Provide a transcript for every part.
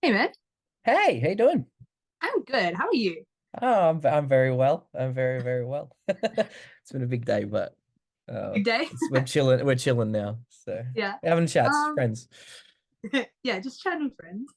Hey man, Hey, how you doing? I'm good. How are you? Oh, I'm very well. I'm very well. It's been a big day, but Good day? we're chilling. We're chilling now. So Yeah. we're having chats, Um, friends. yeah, just chatting with friends.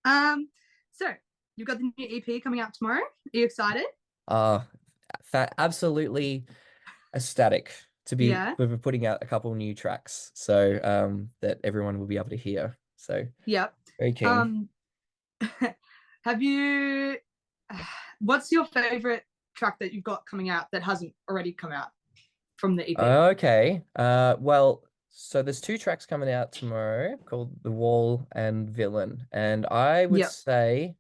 Um, so you've got the new EP coming out tomorrow. Are you excited? Uh Absolutely ecstatic to be Yeah. we're putting out a couple new tracks, so that everyone will be able to hear. So Yep. very keen. Um, have you what's your favorite track that you've got coming out that hasn't already come out from the EP? Okay. Well, so there's two tracks coming out tomorrow called The Wall and Villain, and I would Yep. say,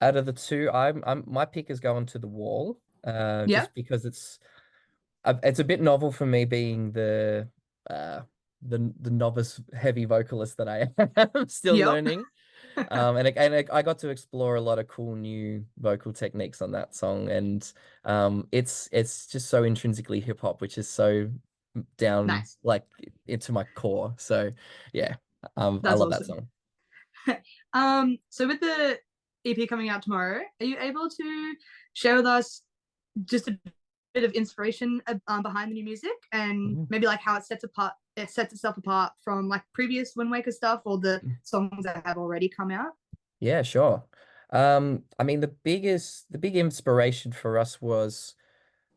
out of the two, I'm my pick is going to The Wall, Yep. just because it's a bit novel for me, being uh the novice heavy vocalist that I am, still Yep. learning. I got to explore a lot of cool new vocal techniques on that song, and it's just so intrinsically hip hop, which is so down Nice. like into my core. So yeah, I That's love that awesome. song. So with the EP coming out tomorrow, are you able to share with us just a bit of inspiration behind the new music and Mhm. maybe like how it sets itself apart from like previous Windwaker stuff or the songs that have already come out? Yeah, sure. I mean, the big inspiration for us was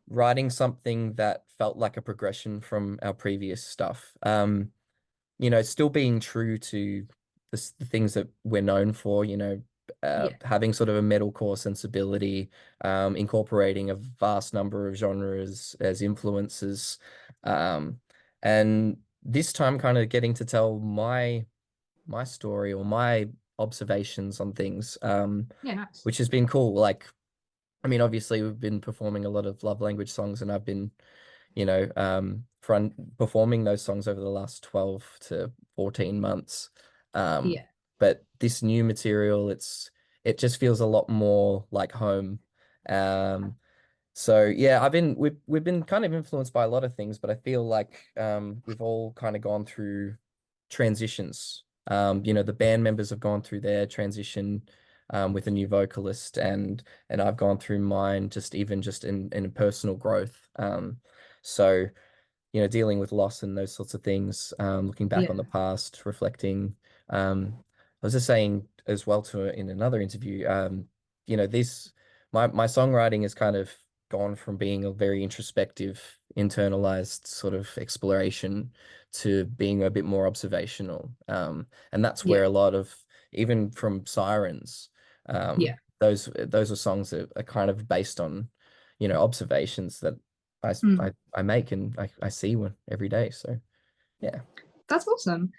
writing something that felt like a progression from our previous stuff. Still being true to the things that we're known for, Yeah. having sort of a metalcore sensibility, incorporating a vast number of genres as influences, um, and this time kind of getting to tell my story or my observations on things, Yeah, nice. which has been cool. Like, I mean, obviously we've been performing a lot of love language songs, and I've been, front performing those songs over the last 12 to 14 months. Yeah. But this new material, it just feels a lot more like home. Um, so yeah, we've been kind of influenced by a lot of things, but I feel like we've all kind of gone through transitions. The band members have gone through their transition with a new vocalist, and I've gone through mine, just even just in personal growth. So dealing with loss and those sorts of things, looking back on the Yeah. past, reflecting. I was just saying as well to in another interview, this my songwriting has kind of gone from being a very introspective, internalized sort of exploration to being a bit more observational. And that's where Yeah. a lot of, even from Sirens, Yeah. those are songs that are kind of based on, observations that Mm. I make, and I see one every day. So yeah. That's awesome.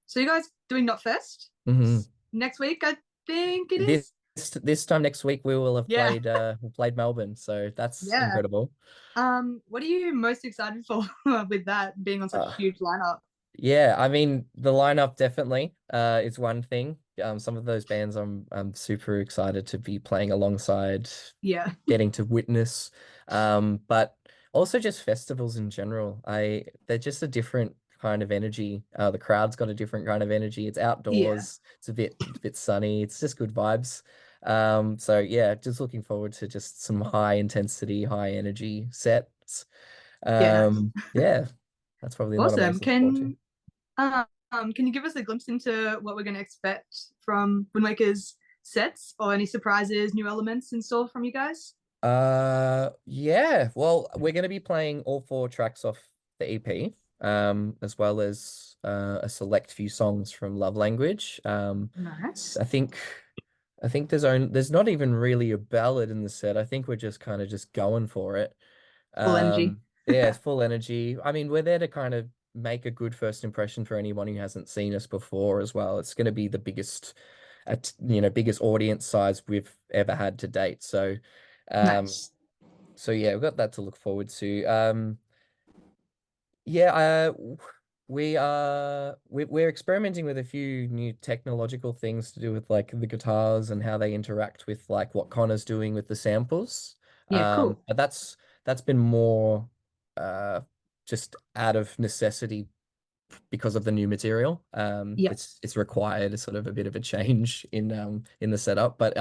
So you guys doing Knotfest Hmm. next week, I think it This is. this time next week we will have Yeah. played Melbourne, so that's Yeah. incredible. What are you most excited for with that being on such a Uh, huge lineup? yeah, I mean the lineup definitely is one thing. Some of those bands I'm super excited to be playing alongside, Yeah. getting to witness. But also just festivals in general. They're just a different kind of energy. The crowd's got a different kind of energy. It's Yeah. outdoors. It's a bit sunny. It's just good vibes. So yeah, just looking forward to just some high intensity, high energy sets. Yeah, nice. Yeah, that's probably what I'm Awesome. most looking forward to. Can you give us a glimpse into what we're going to expect from Wind Waker's sets or any surprises, new elements in store from you guys? Yeah. Well, we're going to be playing all four tracks off the EP, as well as a select few songs from Love Language. Nice. I think I think there's not even really a ballad in the set. I think we're just kind of just going for it. Full energy. Yeah, it's full energy. I mean, we're there to kind of make a good first impression for anyone who hasn't seen us before as well. It's going to be the biggest audience size we've ever had to date. Um, Nice. so yeah, we've got that to look forward to. Yeah, we're experimenting with a few new technological things to do with like the guitars and how they interact with like what Connor's doing with the samples. Yeah, cool. But that's been more uh just out of necessity because of the new material. Yeah, It's required a sort of a bit of a change in the setup, but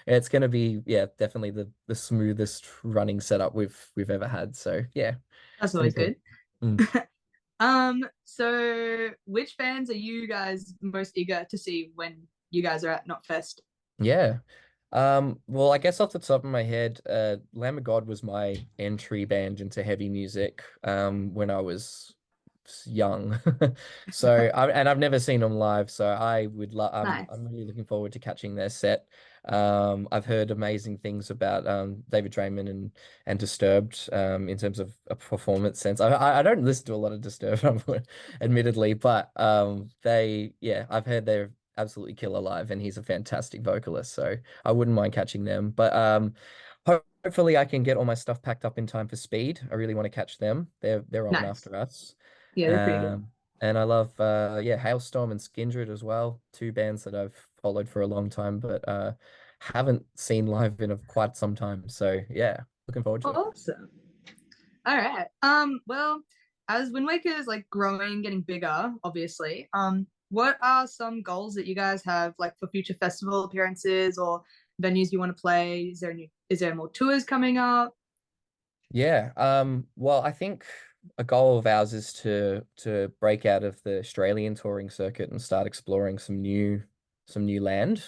it's going to be, yeah, definitely the smoothest running setup we've ever had. So yeah, that's looking always forward. good. Mm. So which bands are you guys most eager to see when you guys are at Knotfest? Yeah. Well, I guess off the top of my head, Lamb of God was my entry band into heavy music when I was young. So I've never seen them live, so I would love I'm Nice. really looking forward to catching their set. I've heard amazing things about David Draymond and Disturbed in terms of a performance sense. I don't listen to a lot of Disturbed, admittedly, but they yeah, I've heard they're absolutely killer live, and he's a fantastic vocalist, so I wouldn't mind catching them. But hopefully I can get all my stuff packed up in time for Speed. I really want to catch them. They're on Nice. after us. Yeah, they're pretty good. And I love yeah, Hailstorm and Skindred as well. Two bands that I've followed for a long time, but haven't seen live in quite some time. So yeah, looking forward to it. Awesome. All right. Well, as Wind Waker is like growing, getting bigger, obviously, what are some goals that you guys have like for future festival appearances or venues you want to play? Is there more tours coming up? Yeah. Well, I think a goal of ours is to break out of the Australian touring circuit and start exploring some new land.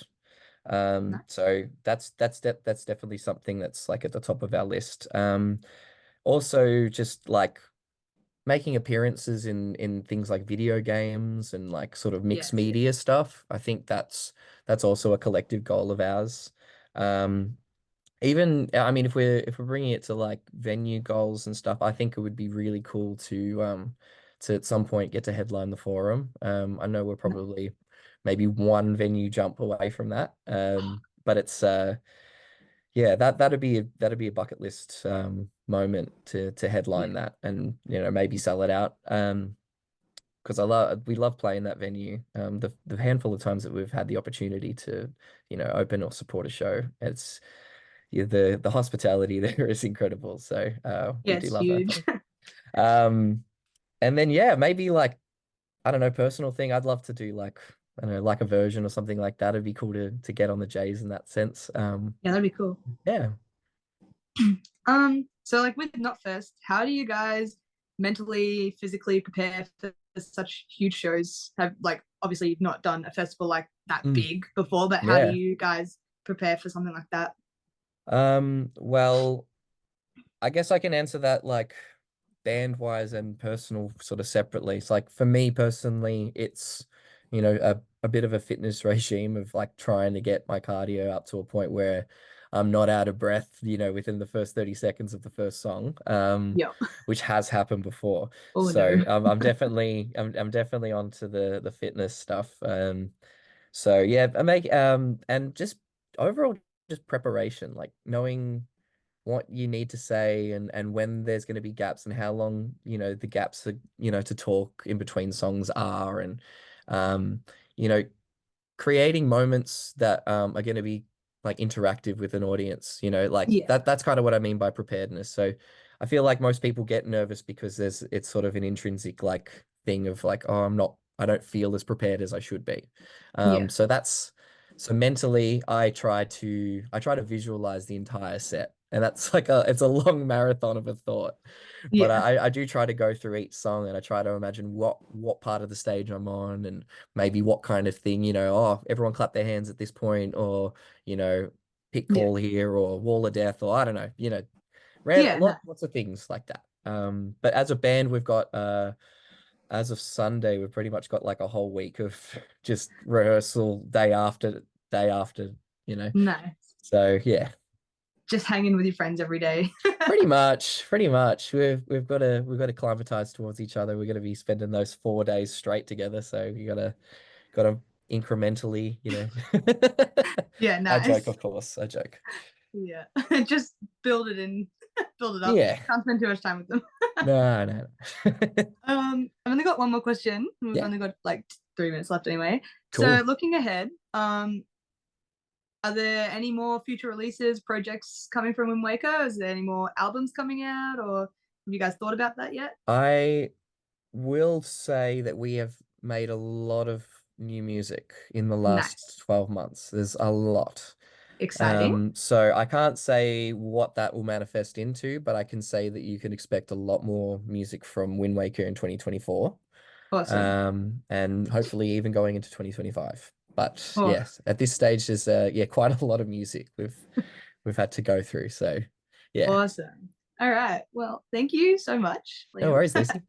Nice. So that's definitely something that's like at the top of our list. Also just like making appearances in things like video games and like sort of mixed Yes, media yes. stuff. I think that's also a collective goal of ours. Um, Even I mean, if we're bringing it to like venue goals and stuff, I think it would be really cool to at some point get to headline the Forum. I know we're Nice. probably maybe one venue jump away from that. But it's yeah, that'd be a bucket list moment to headline Yeah. that, and you know, maybe sell it out. Because we love playing that venue. The handful of times that we've had the opportunity to, you know, open or support a show, it's yeah, the hospitality there is incredible. So Yeah, we do it's love that huge. place. Um, and then yeah, maybe like I don't know, personal thing. I'd love to do like I don't know, like a version or something like that. It'd be cool to get on the Jays in that sense. Yeah, that'd be cool. Yeah. So like with Notfest, how do you guys mentally, physically prepare for such huge shows? Have like obviously you've not done a festival like that Mm, big before, but how do yeah. you guys prepare for something like that? Well, I guess I can answer that like band wise and personal sort of separately. It's like for me personally, it's you know a bit of a fitness regime of like trying to get my cardio up to a point where I'm not out of breath, you know, within the first 30 seconds of the first song, Yeah. which has happened before. Oh So no. I'm definitely onto the fitness stuff. So yeah, I make and just overall just preparation, like knowing what you need to say and when there's going to be gaps and how long, you know, the gaps are, you know, to talk in between songs are and um, you know, creating moments that are going to be like interactive with an audience, you know, like Yeah. that's kind of what I mean by preparedness. So I feel like most people get nervous because it's sort of an intrinsic like thing of like, oh, I don't feel as prepared as I should be. Yeah. So that's so mentally I try to visualize the entire set. And that's like it's a long marathon of a thought. But Yeah. I do try to go through each song and I try to imagine what part of the stage I'm on and maybe what kind of thing, you know, oh, everyone clap their hands at this point, or, you know, pit Yeah. call here, or wall of death, or I don't know, you know, Yeah. No. lots of things like that. But as a band, we've got as of Sunday, we've pretty much got like a whole week of just rehearsal day after, you know. Nice. So yeah, Just hanging with your friends every day. pretty much. We've got to climatize towards each other. We're gonna be spending those 4 days straight together, so we gotta incrementally, you know. Yeah. I joke, Nice. of course. I joke. Yeah. Just build it in, build it up. Yeah. Can't spend too much time with them. No, no, no. I've only got one more question. We've Yeah, only got like 3 minutes left anyway. So cool. looking ahead, are there any more future releases, projects coming from Wind Waker? Is there any more albums coming out, or have you guys thought about that yet? I will say that we have made a lot of new music in the last Nice. 12 months. There's a lot. Exciting. So I can't say what that will manifest into, but I can say that you can expect a lot more music from Wind Waker in 2024. Awesome. And hopefully even going into 2025. But Oh, yes, at this stage, there's yeah, quite a lot of music we've had to go through. So yeah, awesome. All right. Well, thank you so much, no Liam. worries, Lucy.